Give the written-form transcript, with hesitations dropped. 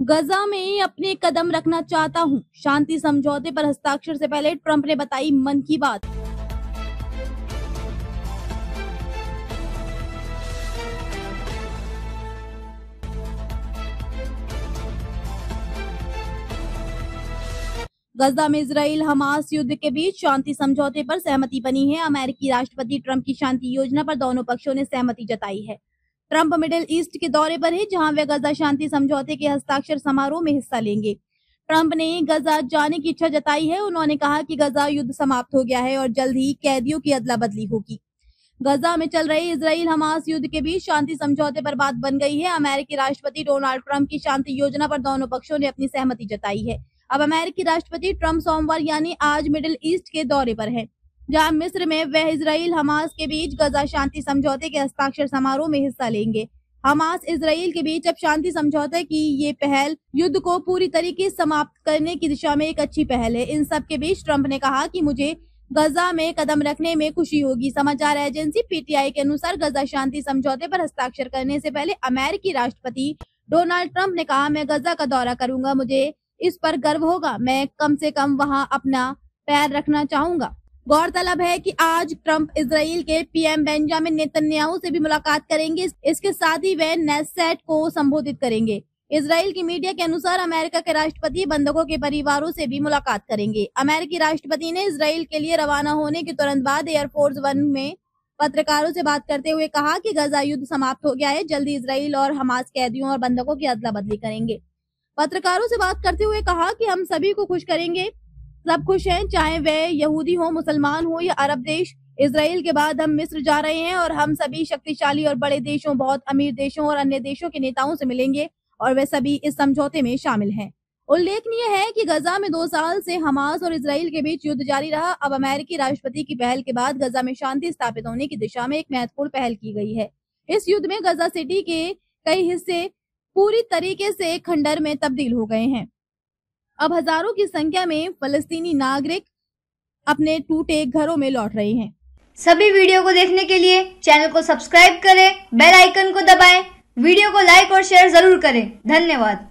गजा में अपने कदम रखना चाहता हूं, शांति समझौते पर हस्ताक्षर से पहले ट्रंप ने बताई मन की बात। गजा में इजराइल हमास युद्ध के बीच शांति समझौते पर सहमति बनी है। अमेरिकी राष्ट्रपति ट्रंप की शांति योजना पर दोनों पक्षों ने सहमति जताई है। ट्रंप मिडिल ईस्ट के दौरे पर है, जहां वे गजा शांति समझौते के हस्ताक्षर समारोह में हिस्सा लेंगे। ट्रंप ने गजा जाने की इच्छा जताई है। उन्होंने कहा कि गजा युद्ध समाप्त हो गया है और जल्द ही कैदियों की अदला बदली होगी। गजा में चल रहे इजराइल हमास युद्ध के बीच शांति समझौते पर बात बन गई है। अमेरिकी राष्ट्रपति डोनाल्ड ट्रंप की शांति योजना पर दोनों पक्षों ने अपनी सहमति जताई है। अब अमेरिकी राष्ट्रपति ट्रंप सोमवार यानी आज मिडिल ईस्ट के दौरे पर हैं, जहां मिस्र में वह इजराइल हमास के बीच गजा शांति समझौते के हस्ताक्षर समारोह में हिस्सा लेंगे। हमास इजराइल के बीच अब शांति समझौते की ये पहल युद्ध को पूरी तरीके से समाप्त करने की दिशा में एक अच्छी पहल है। इन सब के बीच ट्रंप ने कहा कि मुझे गजा में कदम रखने में खुशी होगी। समाचार एजेंसी पीटीआई के अनुसार गजा शांति समझौते पर हस्ताक्षर करने से पहले अमेरिकी राष्ट्रपति डोनाल्ड ट्रंप ने कहा, मैं गजा का दौरा करूंगा, मुझे इस पर गर्व होगा, मैं कम से कम वहां अपना पैर रखना चाहूंगा। गौरतलब है कि आज ट्रंप इजराइल के पीएम बेंजामिन नेतन्याहू से भी मुलाकात करेंगे। इसके साथ ही वे नेसेट को संबोधित करेंगे। इजराइल की मीडिया के अनुसार अमेरिका के राष्ट्रपति बंधकों के परिवारों से भी मुलाकात करेंगे। अमेरिकी राष्ट्रपति ने इजराइल के लिए रवाना होने के तुरंत बाद एयरफोर्स वन में पत्रकारों से बात करते हुए कहा कि गजा युद्ध समाप्त हो गया है, जल्दी इजराइल और हमास कैदियों और बंधकों की अदला बदली करेंगे। पत्रकारों से बात करते हुए कहा कि हम सभी को खुश करेंगे, सब खुश हैं, चाहे वे यहूदी हो, मुसलमान हो या अरब देश। इजराइल के बाद हम मिस्र जा रहे हैं और हम सभी शक्तिशाली और बड़े देशों, बहुत अमीर देशों और अन्य देशों के नेताओं से मिलेंगे और वे सभी इस समझौते में शामिल हैं। उल्लेखनीय है कि गजा में 2 साल से हमास और इजराइल के बीच युद्ध जारी रहा। अब अमेरिकी राष्ट्रपति की पहल के बाद गजा में शांति स्थापित होने की दिशा में एक महत्वपूर्ण पहल की गई है। इस युद्ध में गजा सिटी के कई हिस्से पूरी तरीके से खंडर में तब्दील हो गए हैं। अब हजारों की संख्या में फलस्तीनी नागरिक अपने टूटे घरों में लौट रहे हैं। सभी वीडियो को देखने के लिए चैनल को सब्सक्राइब करें, बेल आइकन को दबाएं, वीडियो को लाइक और शेयर जरूर करें। धन्यवाद।